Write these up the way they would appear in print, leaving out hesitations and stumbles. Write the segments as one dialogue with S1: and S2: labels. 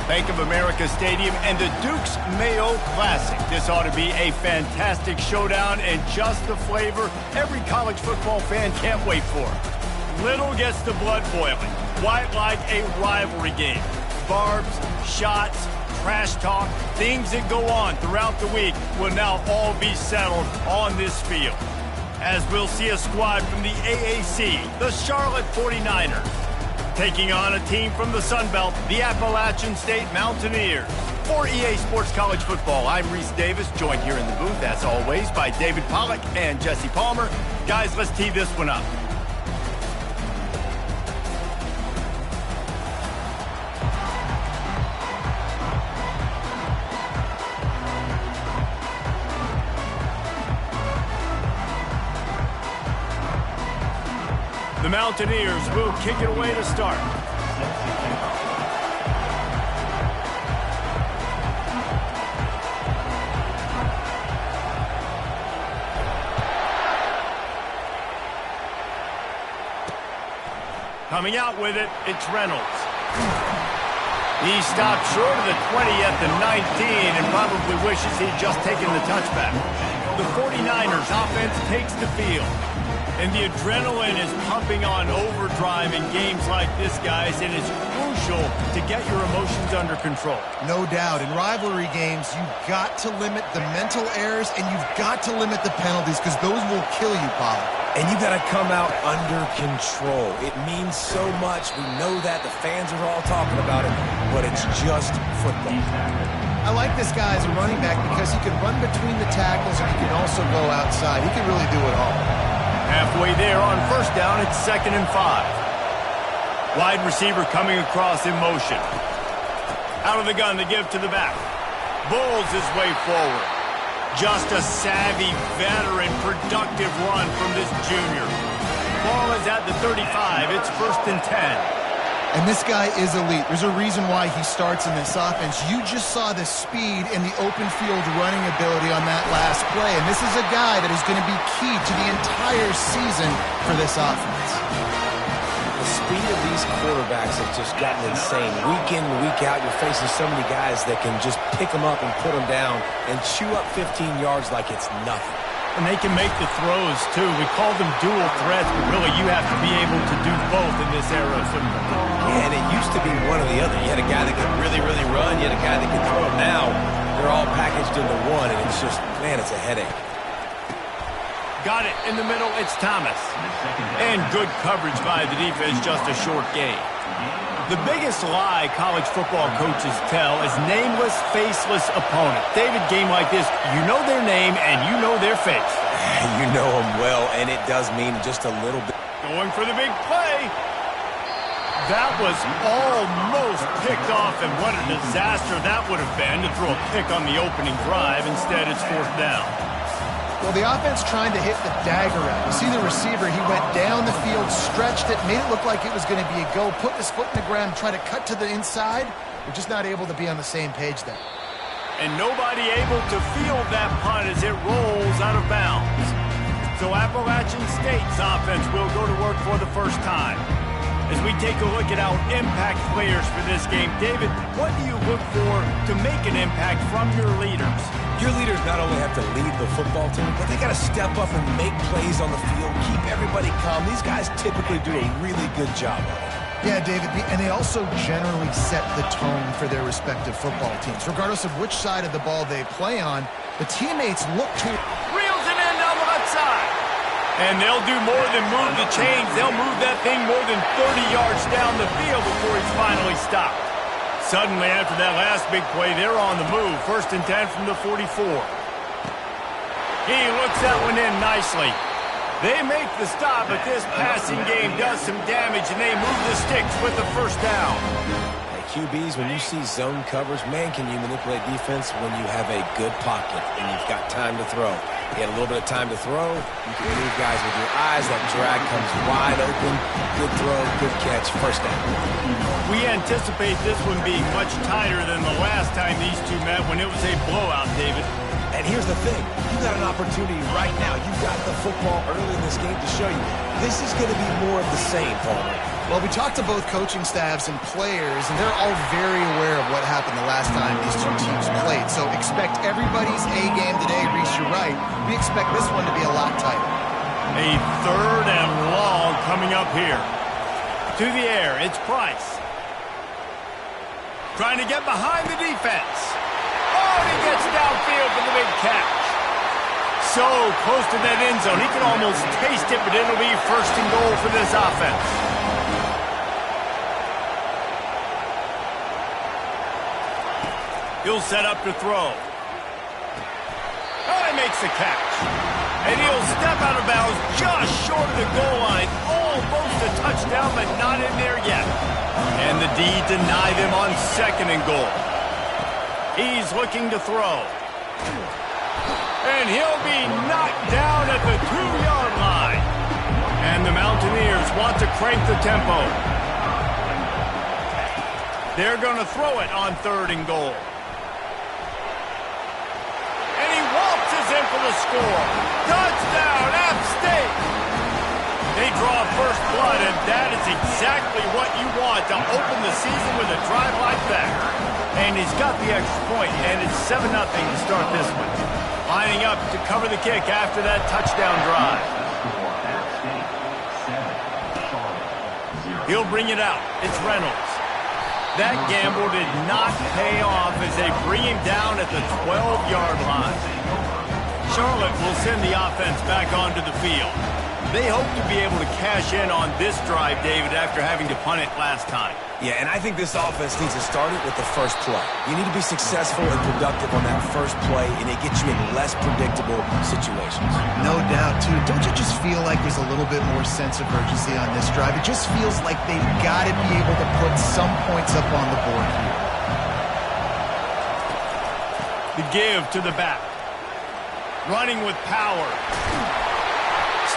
S1: Bank of America Stadium, and the Duke's Mayo Classic. This ought to be a fantastic showdown and just the flavor every college football fan can't wait for. Little gets the blood boiling. Quite like a rivalry game. Barbs, shots, trash talk, things that go on throughout the week will now all be settled on this field. As we'll see a squad from the AAC, the Charlotte 49ers, taking on a team from the Sun Belt, the Appalachian State Mountaineers. For EA Sports College Football, I'm Reese Davis, joined here in the booth, as always, by David Pollack and Jesse Palmer. Guys, let's tee this one up. The Mountaineers will kick it away to start. Coming out with it, it's Reynolds. He stopped short of the 20 at the 19 and probably wishes he'd just taken the touchback. The 49ers offense takes the field. And the adrenaline is pumping on overdrive in games like this, guys, and it's crucial to get your emotions under control.
S2: No doubt. In rivalry games, you've got to limit the mental errors, and you've got to limit the penalties, because those will kill you, Pollard.
S3: And you got to come out under control. It means so much. We know that. The fans are all talking about it, but it's just football.
S2: I like this guy as a running back because he can run between the tackles, and he can also go outside. He can really do it all.
S1: Halfway there on first down, it's 2nd and 5. Wide receiver coming across in motion. Out of the gun, the give to the back. Bulls his way forward. Just a savvy, veteran, productive run from this junior. Ball is at the 35. It's 1st and 10.
S2: And this guy is elite. There's a reason why he starts in this offense. You just saw the speed and the open field running ability on that last play. And this is a guy that is going to be key to the entire season for this offense.
S3: The speed of these quarterbacks has just gotten insane. Week in and week out, you're facing so many guys that can just pick them up and put them down and chew up 15 yards like it's nothing.
S1: And they can make the throws, too. We call them dual threats, but really you have to be able to do both in this era of football.
S3: Yeah, and it used to be one or the other. You had a guy that could really, really run. You had a guy that could throw. Now, they're all packaged into one, and it's just, man, it's a headache.
S1: Got it in the middle, it's Thomas. And good coverage by the defense, just a short gain. The biggest lie college football coaches tell is nameless, faceless opponent. David, game like this, you know their name and you know their face.
S3: You know them well, and it does mean just a little bit.
S1: Going for the big play. That was almost picked off, and what a disaster that would have been to throw a pick on the opening drive. Instead, it's 4th down.
S2: Well, the offense trying to hit the dagger route. You see the receiver, he went down the field, stretched it, made it look like it was going to be a go, put his foot in the ground, try to cut to the inside. We're just not able to be on the same page there.
S1: And nobody able to field that punt as it rolls out of bounds. So Appalachian State's offense will go to work for the first time. As we take a look at our impact players for this game, David, what do you look for to make an impact from your leaders?
S3: Your leaders not only have to lead the football team, but they got to step up and make plays on the field, keep everybody calm. These guys typically do a really good job of it.
S2: Yeah, David, and they also generally set the tone for their respective football teams. Regardless of which side of the ball they play on, the teammates look to...
S1: Reels him in down the left side. And they'll do more than move the chains. They'll move that thing more than 30 yards down the field before he's finally stopped. Suddenly, after that last big play, they're on the move. 1st and 10 from the 44. He looks that one in nicely. They make the stop, but this passing game does some damage, and they move the sticks with the 1st down.
S3: QBs, when you see zone coverage, man, can you manipulate defense when you have a good pocket and you've got time to throw. You had a little bit of time to throw. You can move guys with your eyes. That drag comes wide open. Good throw, good catch, 1st down.
S1: We anticipate this one being much tighter than the last time these two met when it was a blowout, David.
S3: And here's the thing. You got an opportunity right now. You've got the football early in this game to show you. This is going to be more of the same, Palmer.
S2: Well, we talked to both coaching staffs and players, and they're all very aware of what happened last time these two teams played. So expect everybody's A game today. Reese, you're right. We expect this one to be a lot tighter.
S1: A 3rd and long coming up here. To the air, it's Price. Trying to get behind the defense. Oh, and he gets downfield for the big catch. So close to that end zone. He can almost taste it, but it'll be 1st and goal for this offense. He'll set up to throw. Oh, he makes the catch. And he'll step out of bounds just short of the goal line. Almost a touchdown, but not in there yet. And the D denied him on 2nd and goal. He's looking to throw. And he'll be knocked down at the 2-yard line. And the Mountaineers want to crank the tempo. They're going to throw it on 3rd and goal. And he waltzes in for the score. Touchdown, App State! They draw first blood, and that is exactly what you want to open the season with a drive like that. And he's got the extra point, and it's 7-0 to start this one. Lining up to cover the kick after that touchdown drive. He'll bring it out. It's Reynolds. That gamble did not pay off as they bring him down at the 12-yard line. Charlotte will send the offense back onto the field. They hope to be able to cash in on this drive, David, after having to punt it last time.
S3: Yeah, and I think this offense needs to start it with the first play. You need to be successful and productive on that first play, and it gets you in less predictable situations.
S2: No doubt, too. Don't you just feel like there's a little bit more sense of urgency on this drive? It just feels like they've got to be able to put some points up on the board here.
S1: The give to the back. Running with power.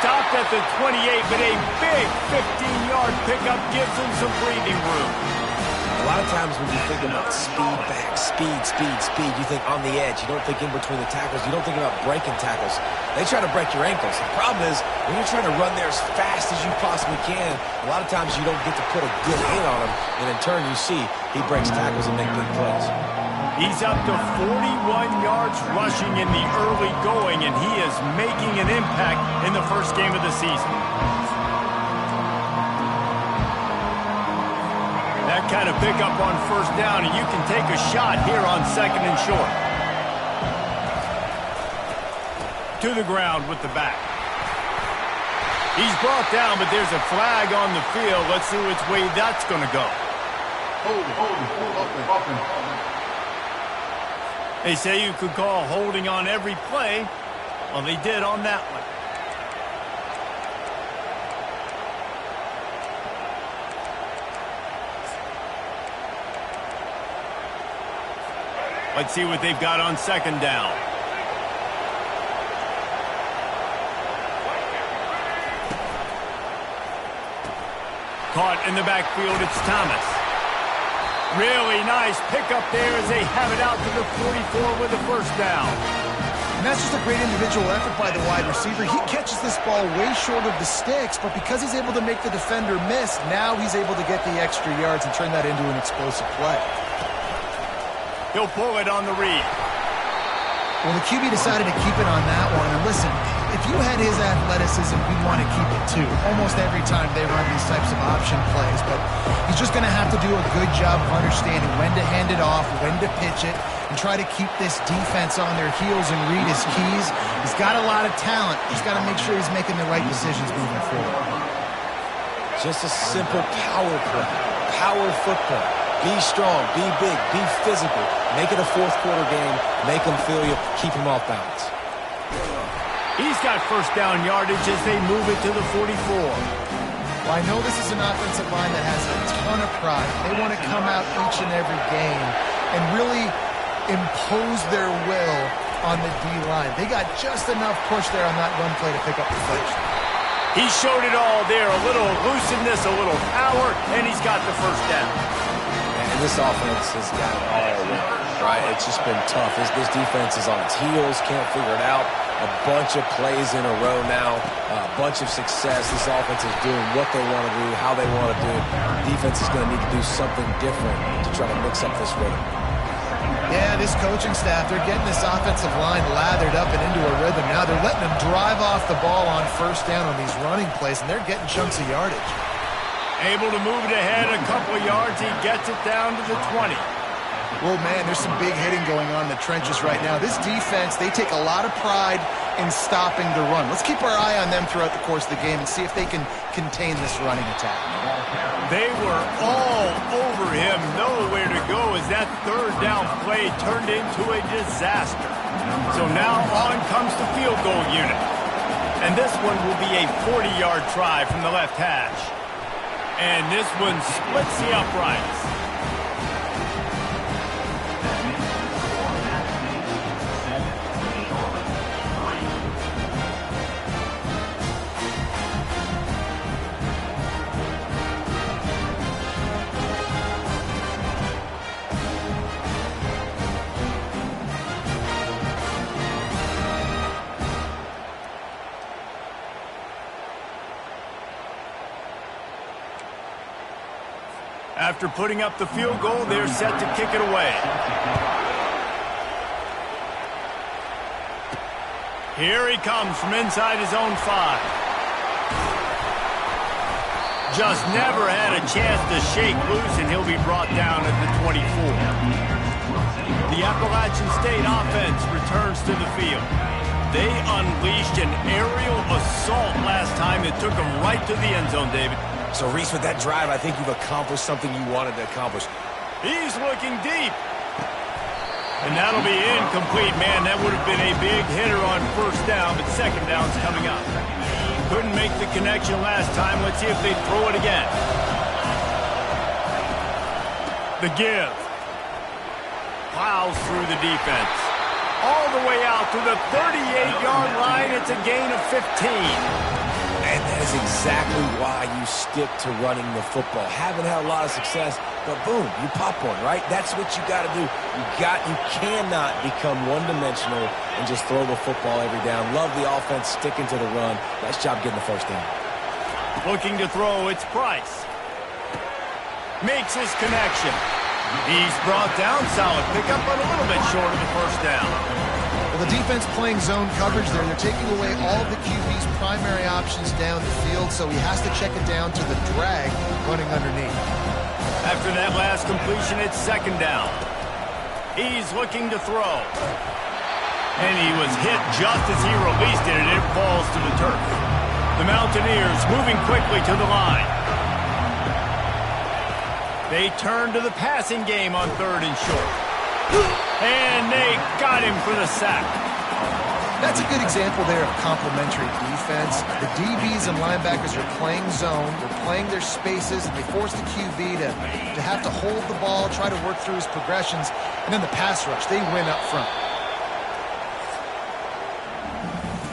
S1: Stopped at the 28, but a big 15-yard pickup gives him some breathing room.
S3: A lot of times when you think about speed back, speed, you think on the edge. You don't think in between the tackles. You don't think about breaking tackles. They try to break your ankles. The problem is when you're trying to run there as fast as you possibly can, a lot of times you don't get to put a good hit on him, and in turn you see he breaks tackles and makes big plays.
S1: He's up to 41 yards rushing in the early going, and he is making an impact in the first game of the season. That kind of pickup on 1st down, and you can take a shot here on 2nd and short. To the ground with the back. He's brought down, but there's a flag on the field. Let's see which way that's going to go. They say you could call holding on every play. Well, they did on that one. Let's see what they've got on 2nd down. Caught in the backfield, it's Thomas. Really nice pickup there as they have it out to the 44 with the 1st down.
S2: And that's just a great individual effort by the wide receiver. He catches this ball way short of the sticks, but because he's able to make the defender miss, now he's able to get the extra yards and turn that into an explosive play.
S1: He'll pull it on the read.
S2: Well, the QB decided to keep it on that one. And listen, if you had his athleticism, we'd want to keep it too. Almost every time they run these types of option plays. But he's just going to have to do a good job of understanding when to hand it off, when to pitch it, and try to keep this defense on their heels and read his keys. He's got a lot of talent. He's got to make sure he's making the right decisions moving forward.
S3: Just a simple power play. Power football. Be strong, be big, be physical. Make it a 4th quarter game. Make them feel you, keep them off balance.
S1: He's got 1st down yardage as they move it to the 44.
S2: Well, I know this is an offensive line that has a ton of pride. They want to come out each and every game and really impose their will on the D-line. They got just enough push there on that run play to pick up the first.
S1: He showed it all there. A little elusiveness, a little power, and he's got the 1st down.
S3: And this offense has got it all wrong, right? It's just been tough. This defense is on its heels, can't figure it out. A bunch of plays in a row now, a bunch of success. This offense is doing what they want to do, how they want to do it. Defense is going to need to do something different to try to mix up this rhythm.
S2: Yeah, this coaching staff, they're getting this offensive line lathered up and into a rhythm. Now they're letting them drive off the ball on first down on these running plays, and they're getting chunks of yardage.
S1: Able to move it ahead a couple of yards. He gets it down to the 20.
S2: Well, man, there's some big hitting going on in the trenches right now. This defense, they take a lot of pride in stopping the run. Let's keep our eye on them throughout the course of the game and see if they can contain this running attack.
S1: They were all over him, nowhere to go as that third down play turned into a disaster. So now on comes the field goal unit. And this one will be a 40-yard try from the left hash. And this one splits the uprights. After putting up the field goal, they're set to kick it away. Here he comes from inside his own 5. Just never had a chance to shake loose, and he'll be brought down at the 24. The Appalachian State offense returns to the field. They unleashed an aerial assault last time that took them right to the end zone, David.
S3: So, Reese, with that drive, I think you've accomplished something you wanted to accomplish.
S1: He's looking deep. And that'll be incomplete, man. That would have been a big hitter on first down, but second down's coming up. Couldn't make the connection last time. Let's see if they throw it again. The give. Plows through the defense. All the way out to the 38-yard line. It's a gain of 15.
S3: And that is exactly why you stick to running the football. Haven't had a lot of success, but boom, you pop one, right? That's what you got to do. You cannot become one-dimensional and just throw the football every down. Love the offense sticking to the run. Nice job getting the first down.
S1: Looking to throw, it's Price. Makes his connection. He's brought down, solid pickup, but a little bit short of the first down.
S2: Well, the defense playing zone coverage there. They're taking away all the QB's primary options down the field, so he has to check it down to the drag running underneath.
S1: After that last completion, it's second down. He's looking to throw. And he was hit just as he released it, and it falls to the turf. The Mountaineers moving quickly to the line. They turn to the passing game on third and short. And they got him for the sack.
S2: That's a good example there of complementary defense. The DBs and linebackers are playing zone. They're playing their spaces, and they force the QB to have to hold the ball, try to work through his progressions, and then the pass rush. They win up front.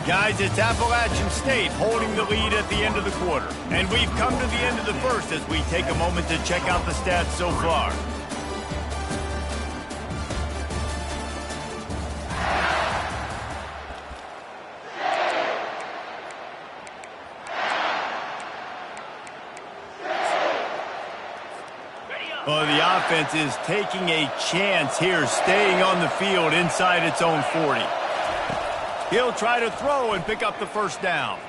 S1: Guys, it's Appalachian State holding the lead at the end of the quarter. And we've come to the end of the first as we take a moment to check out the stats so far. Well, the offense is taking a chance here, staying on the field inside its own 40. He'll try to throw and pick up the first down.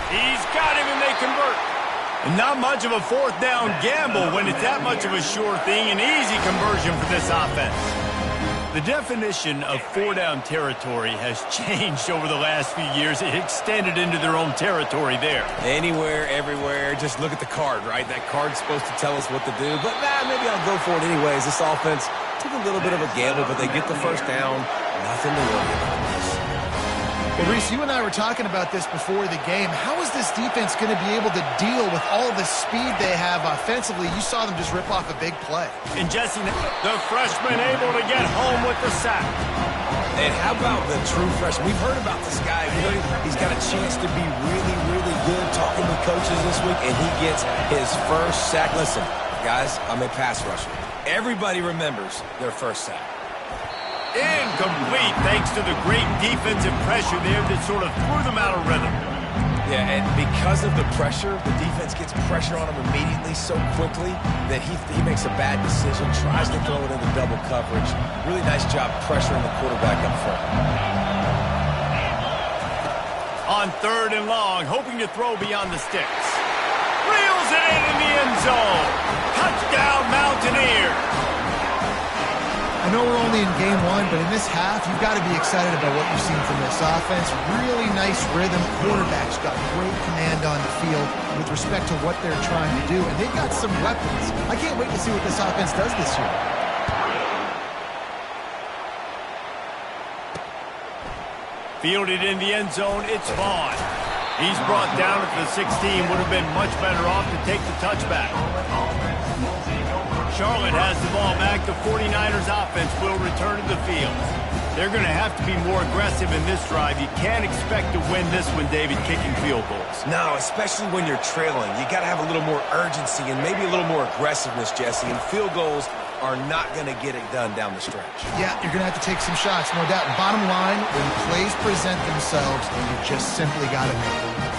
S1: He's got him, and they convert. And not much of a fourth down gamble when it's that much of a sure thing. An easy conversion for this offense. The definition of four-down territory has changed over the last few years. It extended into their own territory there.
S3: Anywhere, everywhere, just look at the card, right? That card's supposed to tell us what to do, but maybe I'll go for it anyways. This offense took a little bit of a gamble, but they get the first down. Nothing to worry about this.
S2: Well, Reese, you and I were talking about this before the game. How is this defense going to be able to deal with all the speed they have offensively? You saw them just rip off a big play.
S1: And Jesse, the freshman, able to get home with the sack.
S3: And how about the true freshman? We've heard about this guy. He's got a chance to be really, really good talking with coaches this week, and he gets his first sack. Listen, guys, I'm a pass rusher. Everybody remembers their first sack.
S1: Incomplete, thanks to the great defensive pressure there that sort of threw them out of rhythm.
S3: Yeah, and because of the pressure, the defense gets pressure on him immediately so quickly that he makes a bad decision, tries to throw it into double coverage. Really nice job pressuring the quarterback up front.
S1: On 3rd and long, hoping to throw beyond the sticks. Reels it in the end zone. Touchdown, Mountaineers.
S2: I know we're only in game 1, but in this half, you've got to be excited about what you've seen from this offense. Really nice rhythm. Quarterback's got great command on the field with respect to what they're trying to do, and they've got some weapons. I can't wait to see what this offense does this year.
S1: Fielded in the end zone, it's Vaughn. He's brought down at the 16, would have been much better off to take the touchback. Charlotte has the ball back. The 49ers offense will return to the field. They're going to have to be more aggressive in this drive. You can't expect to win this one, David, kicking field goals.
S3: No, especially when you're trailing. You got to have a little more urgency and maybe a little more aggressiveness, Jesse. And field goals are not going to get it done down the stretch.
S2: Yeah, you're going to have to take some shots, no doubt. Bottom line, when plays present themselves, you just simply got to make them.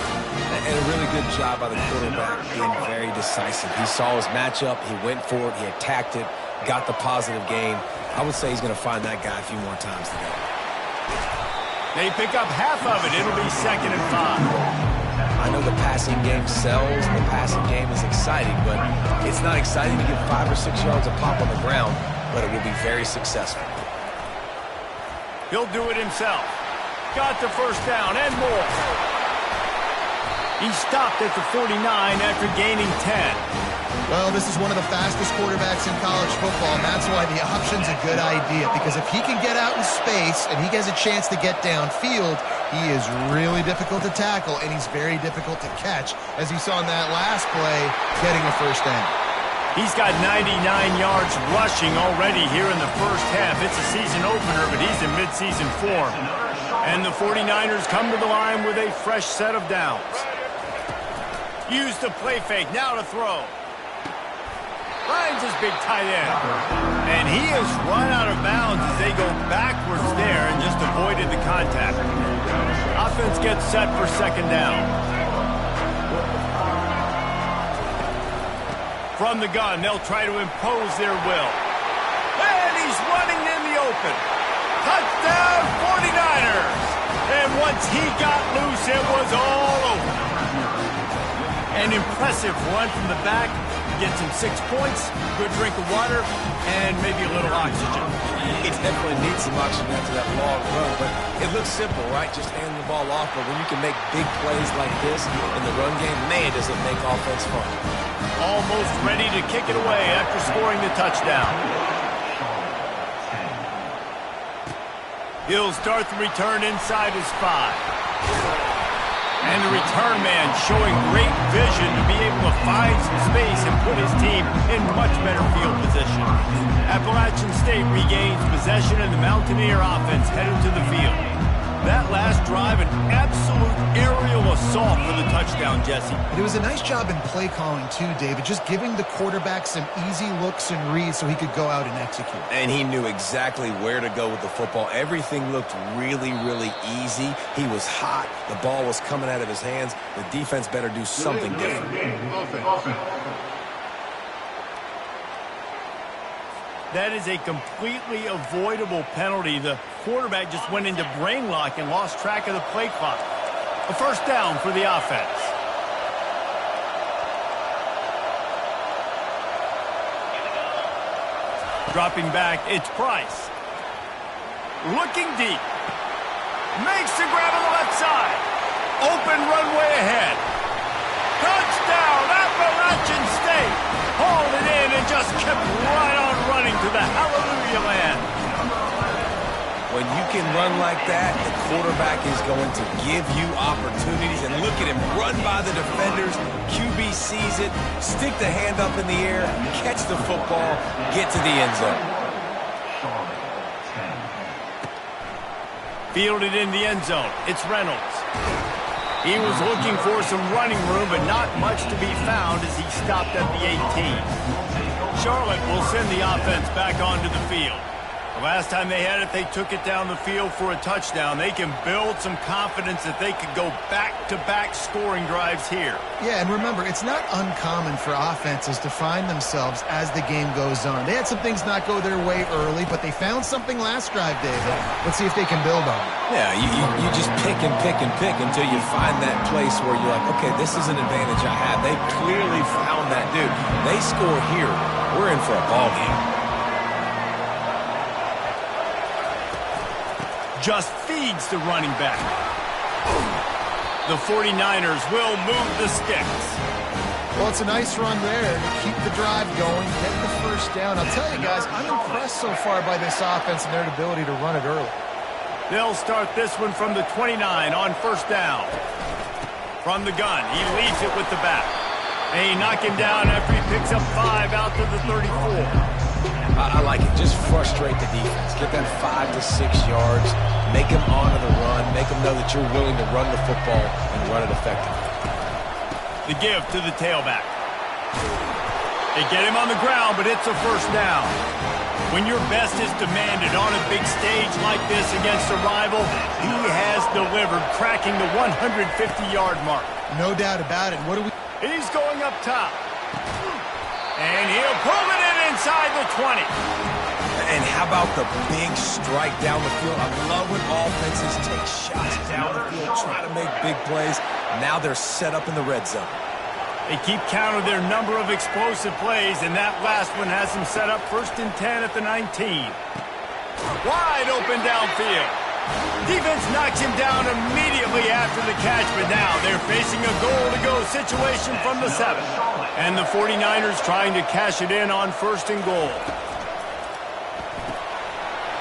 S3: And a really good job by the quarterback being very decisive. He saw his matchup, he went for it, he attacked it, got the positive gain. I would say he's going to find that guy a few more times today.
S1: They pick up half of it. It'll be 2nd and 5.
S3: I know the passing game sells, the passing game is exciting, but it's not exciting to get 5 or 6 yards a pop on the ground, but it will be very successful.
S1: He'll do it himself. Got the first down and more. He stopped at the 49 after gaining 10.
S2: Well, this is one of the fastest quarterbacks in college football, and that's why the option's a good idea, because if he can get out in space and he gets a chance to get downfield, he is really difficult to tackle, and he's very difficult to catch, as you saw in that last play, getting a first down.
S1: He's got 99 yards rushing already here in the first half. It's a season opener, but he's in midseason form. And the 49ers come to the line with a fresh set of downs. Use the play fake, now to throw. Finds his big tight end. And he is run out of bounds as they go backwards there and just avoided the contact. Offense gets set for 2nd down. From the gun, they'll try to impose their will. And he's running in the open. Touchdown, 49ers! And once he got loose, it was all over. An impressive run from the back. Gets him 6 points, good drink of water, and maybe a little oxygen.
S3: He definitely needs some oxygen after that long run, but it looks simple, right? Just handing the ball off, but when you can make big plays like this in the run game, man, does it make offense fun.
S1: Almost ready to kick it away after scoring the touchdown. He'll start the return inside his 5. And the return man showing great vision to be able to find some space and put his team in much better field position. Appalachian State regains possession and the Mountaineer offense headed to the field. That last drive, an absolute aerial assault for the touchdown, Jesse.
S2: It was a nice job in play calling too, David, just giving the quarterback some easy looks and reads so he could go out and execute.
S3: And he knew exactly where to go with the football. Everything looked really, really easy. He was hot. The ball was coming out of his hands. The defense better do something different.
S1: That is a completely avoidable penalty. The quarterback just went into brain lock and lost track of the play clock. A first down for the offense. Dropping back, it's Price. Looking deep. Makes the grab on the left side. Open runway ahead. Touchdown, Appalachian State. Hauled it in and just kept right on running to the hallelujah land.
S3: When you can run like that, the quarterback is going to give you opportunities. And look at him run by the defenders. QB sees it, stick the hand up in the air, catch the football, get to the end zone.
S1: Fielded in the end zone. It's Reynolds. He was looking for some running room, but not much to be found as he stopped at the 18. Charlotte will send the offense back onto the field. The last time they had it, they took it down the field for a touchdown. They can build some confidence that they could go back-to-back scoring drives here.
S2: Yeah, and remember, it's not uncommon for offenses to find themselves as the game goes on. They had some things not go their way early, but they found something last drive, David. Let's see if they can build on it.
S3: Yeah, you just pick and pick and pick until you find that place where you're like, okay, this is an advantage I have. They clearly found that dude. They score here, we're in for a ball game.
S1: Just feeds the running back. The 49ers will move the sticks.
S2: Well, it's a nice run there to keep the drive going, get the first down. I'll tell you guys, I'm impressed so far by this offense and their ability to run it early.
S1: They'll start this one from the 29 on first down. From the gun, he leaves it with the back. And he knock him down after he picks up 5 out to the 34.
S3: I like it. Just frustrate the defense. Get that 5 to 6 yards. Make them honor the run. Make them know that you're willing to run the football and run it effectively.
S1: The give to the tailback. They get him on the ground, but it's a first down. When your best is demanded on a big stage like this against a rival, he has delivered, cracking the 150-yard mark.
S2: No doubt about it. What do we...
S1: He's going up top. And he'll pull it in inside the 20.
S3: And how about the big strike down the field? I love when offenses take shots down the field, try to make big plays. Now they're set up in the red zone.
S1: They keep count of their number of explosive plays, and that last one has them set up 1st and 10 at the 19. Wide open downfield. Defense knocks him down immediately after the catch, but now they're facing a goal-to-go situation from the 7. And the 49ers trying to cash it in on 1st and goal.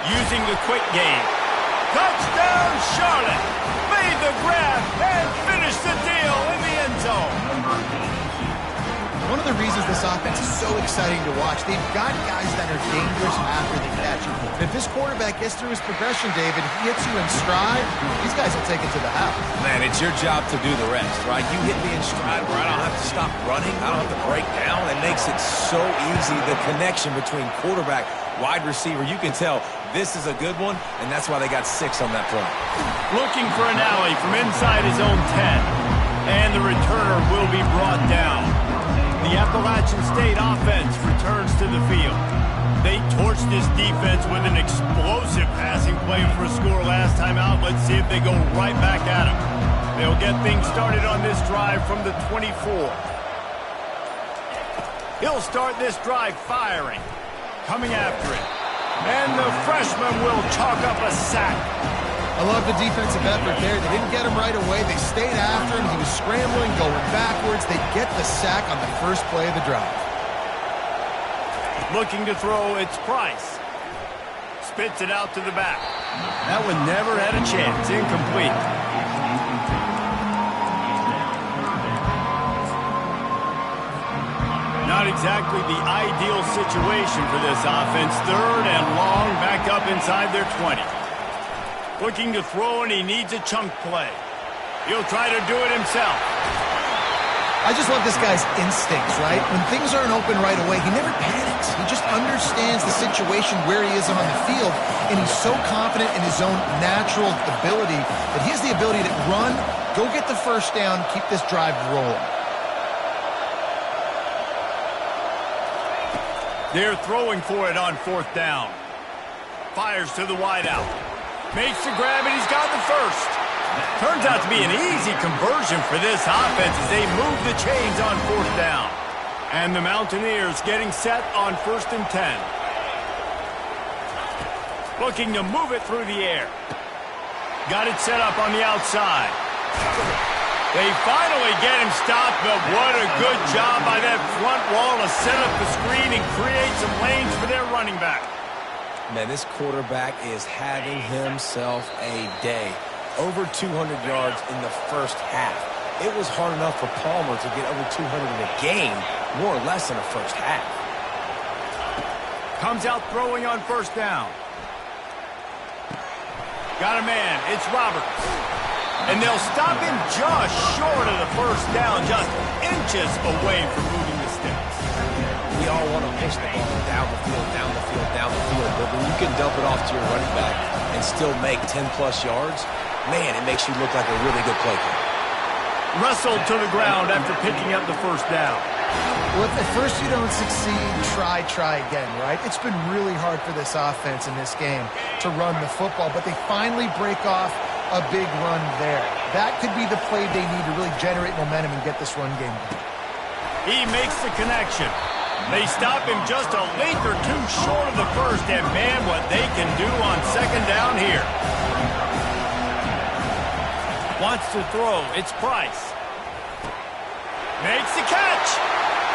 S1: Using the quick game. Touchdown, Charlotte! Made the grab and finished the deal in the end zone.
S2: One of the reasons this offense is so exciting to watch, they've got guys that are dangerous after the catch. If this quarterback gets through his progression, David, he hits you in stride, these guys will take it to the house.
S3: Man, it's your job to do the rest, right? You hit me in stride where I don't have to stop running, I don't have to break down. It makes it so easy, the connection between quarterback, wide receiver. You can tell this is a good one, and that's why they got 6 on that play.
S1: Looking for an alley from inside his own 10. And the returner will be brought down. The Appalachian State offense returns to the field. They torched this defense with an explosive passing play for a score last time out. Let's see if they go right back at him. They'll get things started on this drive from the 24. He'll start this drive firing. Coming after it. And the freshman will chalk up a sack.
S2: I love the defensive effort there. They didn't get him right away. They stayed after him. He was scrambling, going backwards. They get the sack on the first play of the drive.
S1: Looking to throw, it's Price. Spits it out to the back. That one never had a chance. Incomplete. Not exactly the ideal situation for this offense. 3rd and long, back up inside their 20. Looking to throw, and he needs a chunk play. He'll try to do it himself.
S2: I just love this guy's instincts, right? When things aren't open right away, he never panics. He just understands the situation where he is on the field, and he's so confident in his own natural ability that he has the ability to run, go get the first down, keep this drive rolling.
S1: They're throwing for it on 4th down. Fires to the wideout. Makes the grab, and he's got the first. Turns out to be an easy conversion for this offense as they move the chains on 4th down. And the Mountaineers getting set on 1st and 10. Looking to move it through the air. Got it set up on the outside. They finally get him stopped, but what a good job by that front wall to set up the screen and create some lanes for their running back.
S3: Man, this quarterback is having himself a day. Over 200 yards in the first half. It was hard enough for Palmer to get over 200 in a game, more or less in the first half.
S1: Comes out throwing on 1st down. Got a man. It's Roberts. And they'll stop him just short of the first down, just inches away from moving the sticks.
S3: We all want to push the ball down the field, down the field, down the field. but when you can dump it off to your running back and still make 10-plus yards, man, it makes you look like a really good play caller.
S1: Wrestled to the ground after picking up the first down.
S2: Well, if at first you don't succeed, try again, right? It's been really hard for this offense in this game to run the football, but they finally break off a big run there. That could be the play they need to really generate momentum and get this run game going.
S1: He makes the connection. They stop him just a length or two short of the first, and man, what they can do on second down here. Wants to throw. It's Price. Makes the catch.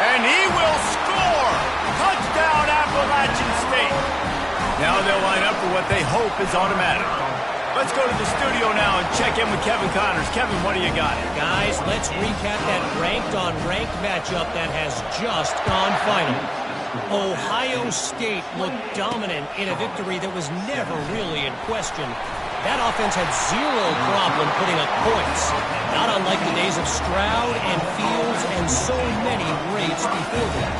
S1: And he will score. Touchdown, Appalachian State. Now they'll line up for what they hope is automatic. Let's go to the studio now and check in with Kevin Connors. Kevin, what do you got?
S4: Guys, let's recap that ranked-on-ranked matchup that has just gone final. Ohio State looked dominant in a victory that was never really in question. That offense had zero problem putting up points, not unlike the days of Stroud and Fields and so many greats before them.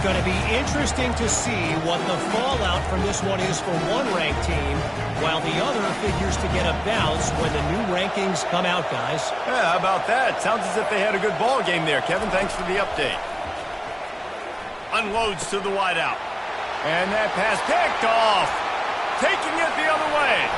S4: Going to be interesting to see what the fallout from this one is for one ranked team, while the other figures to get a bounce when the new rankings come out, guys.
S1: Yeah, how about that? Sounds as if they had a good ball game there. Kevin, thanks for the update. Unloads to the wideout. And that pass picked off. Taking it the other way.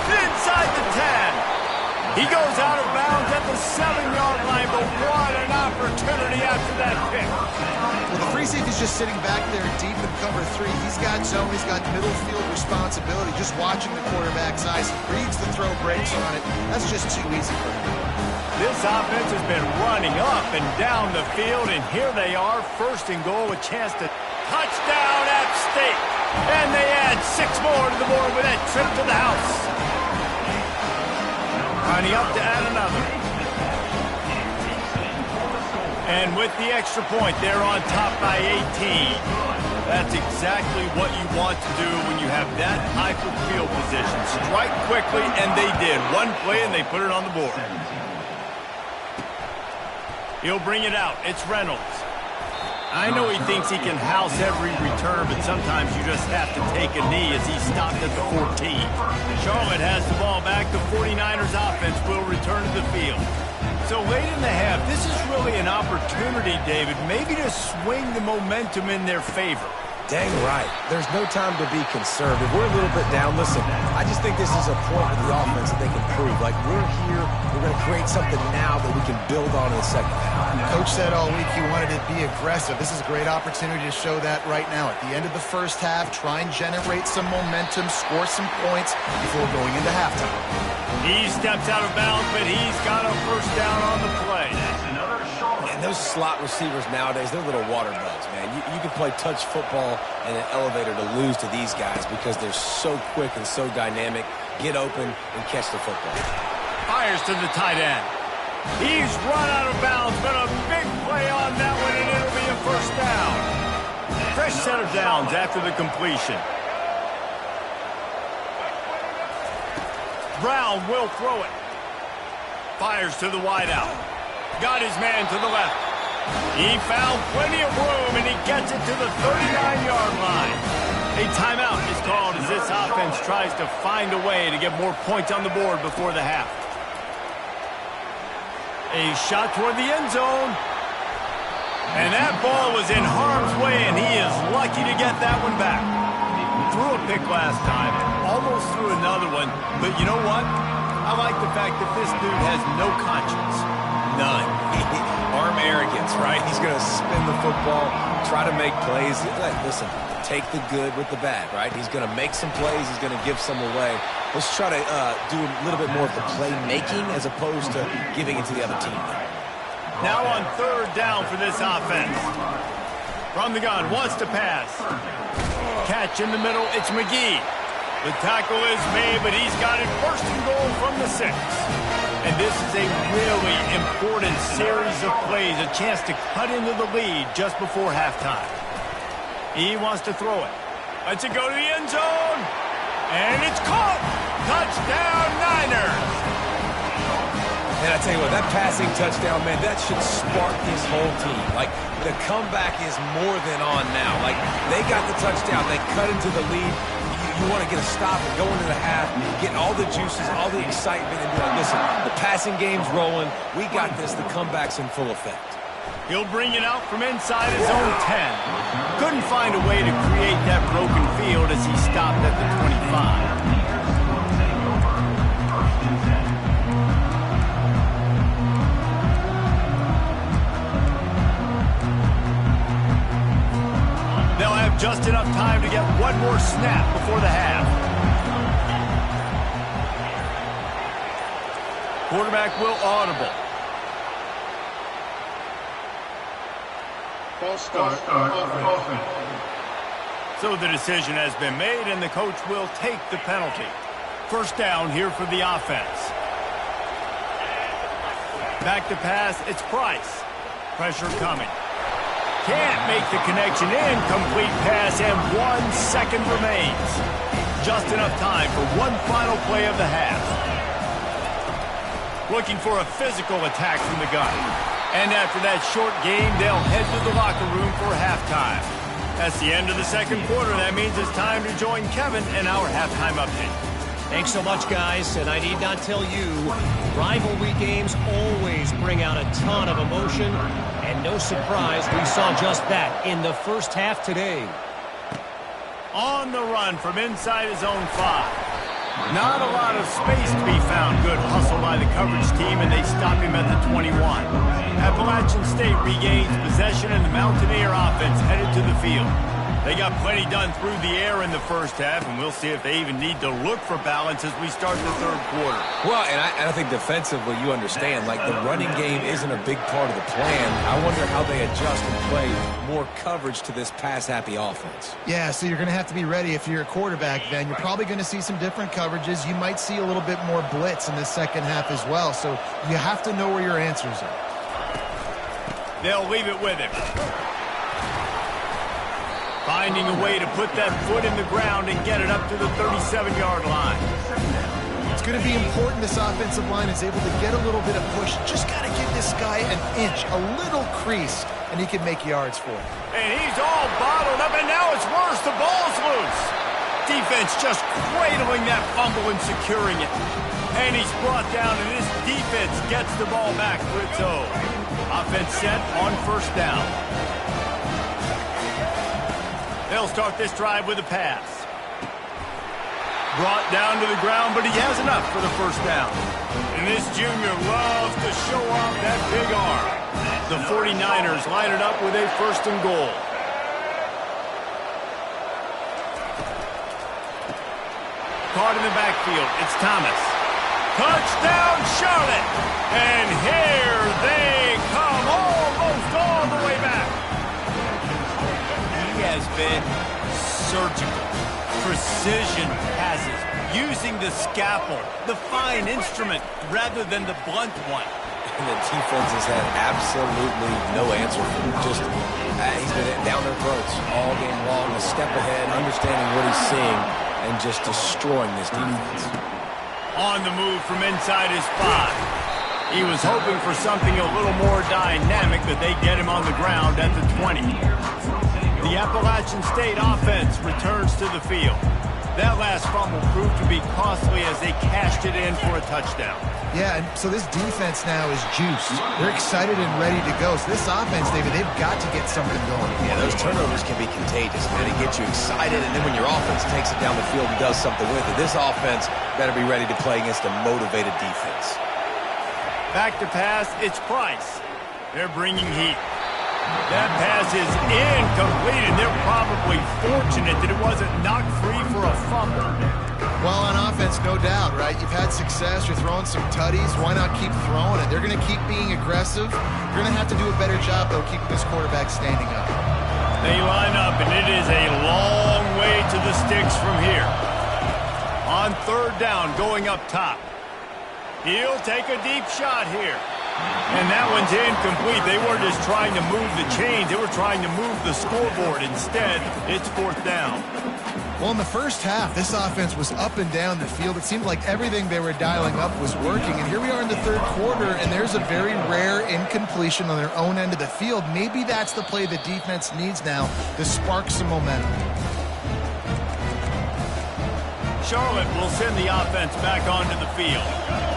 S1: Inside the 10. He goes out of bounds at the 7-yard line, but what an opportunity after that pick.
S2: Well, the free safety's just sitting back there deep in cover 3. He's got zone, he's got middle field responsibility, just watching the quarterback's eyes. He reads the throw, breaks on it. That's just too easy for him.
S1: This offense has been running up and down the field, and here they are, first and goal, a chance to touchdown App State. And they add 6 more to the board with that trip to the house. Lining up to add another. And with the extra point, they're on top by 18. That's exactly what you want to do when you have that type of field position. Strike quickly, and they did. One play, and they put it on the board. He'll bring it out. It's Reynolds. I know he thinks he can house every return, but sometimes you just have to take a knee as he stopped at the 14. Charlotte has the ball back. The 49ers offense will return to the field. So late in the half, this is really an opportunity, David, maybe to swing the momentum in their favor.
S3: Dang right. There's no time to be conservative. We're a little bit down. Listen, I just think this is a point with the offense that they can prove. Like, we're here, we're going to create something now that we can build on in the second half.
S2: Coach said all week he wanted to be aggressive. This is a great opportunity to show that right now. At the end of the first half, try and generate some momentum, score some points before going into halftime.
S1: He steps out of bounds, but he's got a first down on the play.
S3: And those slot receivers nowadays, they're little water bugs, man. You can play touch football in an elevator to lose to these guys because they're so quick and so dynamic. Get open and catch the football.
S1: Fires to the tight end. He's run out of bounds, but a big play on that one, and it'll be a first down. Fresh set of downs after the completion. Brown will throw it. Fires to the wideout. Got his man to the left. He found plenty of room, and he gets it to the 39-yard line. A timeout is called as this offense tries to find a way to get more points on the board before the half. A shot toward the end zone. And that ball was in harm's way, and he is lucky to get that one back. Threw a pick last time, almost threw another one, but you know what? I like the fact that this dude has no conscience. None.
S3: Arm arrogance, right? He's going to spin the football, try to make plays. Listen, take the good with the bad, right? He's going to make some plays. He's going to give some away. Let's try to do a little bit more of the play-making as opposed to giving it to the other team.
S1: Now on third down for this offense. From the gun, wants to pass. Catch in the middle, it's McGee. The tackle is made, but he's got it first and goal from the 6. And this is a really important series of plays, a chance to cut into the lead just before halftime. He wants to throw it. Lets it go to the end zone. And it's caught. Touchdown, Niners.
S3: And I tell you what, that passing touchdown, man, that should spark this whole team. Like, the comeback is more than on now. Like, they got the touchdown. They cut into the lead. You want to get a stop and go into the half, get all the juices, all the excitement, and be like, listen, the passing game's rolling. We got this. The comeback's in full effect.
S1: He'll bring it out from inside his own 10. Couldn't find a way to create that broken field as he stopped at the 25. They'll have just enough time to get one more snap before the half. Quarterback will audible.
S5: False start.
S1: So the decision has been made, and the coach will take the penalty. First down here for the offense. Back to pass, it's Price. Pressure coming. Can't make the connection. Incomplete pass, and 1 second remains. Just enough time for one final play of the half. Looking for a physical attack from the gun. And after that short game, they'll head to the locker room for halftime. That's the end of the second quarter. That means it's time to join Kevin in our halftime update.
S4: Thanks so much, guys. And I need not tell you, rivalry games always bring out a ton of emotion. And no surprise, we saw just that in the first half today.
S1: On the run from inside his own 5. Not a lot of space to be found. Good hustle by the coverage team, and they stop him at the 21. Appalachian State regains possession, and the Mountaineer offense headed to the field. They got plenty done through the air in the first half, and we'll see if they even need to look for balance as we start the third quarter.
S3: Well, and I think defensively, you understand, like, the running game isn't a big part of the plan. I wonder how they adjust and play more coverage to this pass-happy offense.
S2: Yeah, so you're going to have to be ready if you're a quarterback then. You're probably going to see some different coverages. You might see a little bit more blitz in the second half as well, so you have to know where your answers are.
S1: They'll leave it with him. Finding a way to put that foot in the ground and get it up to the 37-yard line.
S2: It's going to be important this offensive line is able to get a little bit of push. Just got to give this guy an inch, a little crease, and he can make yards for it.
S1: And he's all bottled up, and now it's worse. The ball's loose. Defense just cradling that fumble and securing it. And he's brought down, and this defense gets the ball back for its own. Offense set on first down. They'll start this drive with a pass. Brought down to the ground, but he has enough for the first down. And this junior loves to show off that big arm. The 49ers line it up with a first and goal. Caught in the backfield, it's Thomas. Touchdown, Charlotte! And here they come, almost all the way back. He has been surgical, precision passes, using the scalpel, the fine instrument, rather than the blunt one.
S3: And the defense has had absolutely no answer for him. Just, he's been down their throats all game long, a step ahead, understanding what he's seeing, and just destroying this defense.
S1: On the move from inside his 5. He was hoping for something a little more dynamic, but they get him on the ground at the 20. The Appalachian State offense returns to the field. That last fumble proved to be costly as they cashed it in for a touchdown.
S2: Yeah, and so this defense now is juiced. They're excited and ready to go. So this offense, David, they've got to get something going.
S3: Yeah, those turnovers can be contagious, man. It gets you excited, and then when your offense takes it down the field and does something with it, this offense better be ready to play against a motivated defense.
S1: Back to pass, it's Price. They're bringing heat. That pass is incomplete, and they're probably fortunate that it wasn't knocked free for a fumble.
S2: Well, on offense, no doubt, right? You've had success. You're throwing some tutties. Why not keep throwing it? They're going to keep being aggressive. You're going to have to do a better job, though, keeping this quarterback standing up.
S1: They line up, and it is a long way to the sticks from here. On third down, going up top. He'll take a deep shot here. And that one's incomplete. They weren't just trying to move the chains. They were trying to move the scoreboard. Instead, it's fourth down.
S2: Well, in the first half, this offense was up and down the field. It seemed like everything they were dialing up was working. And here we are in the third quarter, and there's a very rare incompletion on their own end of the field. Maybe that's the play the defense needs now to spark some momentum.
S1: Charlotte will send the offense back onto the field.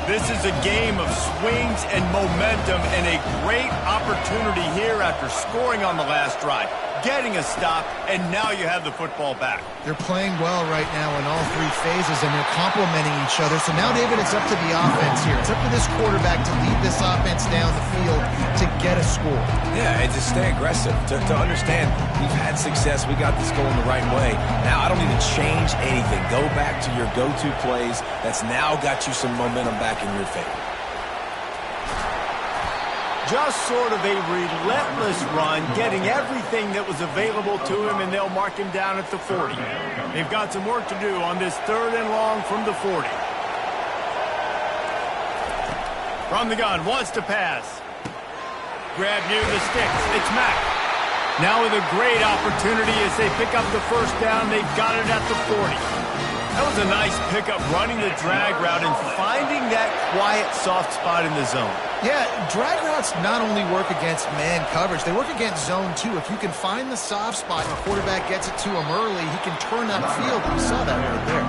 S1: This is a game of swings and momentum and a great opportunity here after scoring on the last drive, getting a stop, and now you have the football back.
S2: They're playing well right now in all three phases, and they're complementing each other. So now, David, it's up to the offense here. It's up to this quarterback to lead this offense down the field to get a score.
S3: Yeah, and to stay aggressive, to understand we've had success, we got this going the right way. Now I don't need to change anything. Go back to your go-to plays. That's now got you some momentum back in your favor.
S1: Just sort of a relentless run, getting everything that was available to him, and they'll mark him down at the 40. They've got some work to do on this 3rd and long from the 40. From the gun, wants to pass. Grab near the sticks. It's Mack. Now with a great opportunity as they pick up the first down. They've got it at the 40. That was a nice pickup, running the drag route and finding that quiet, soft spot in the zone.
S2: Yeah, drag routes not only work against man coverage, they work against zone too. If you can find the soft spot and the quarterback gets it to him early, he can turn that field. We saw that right there.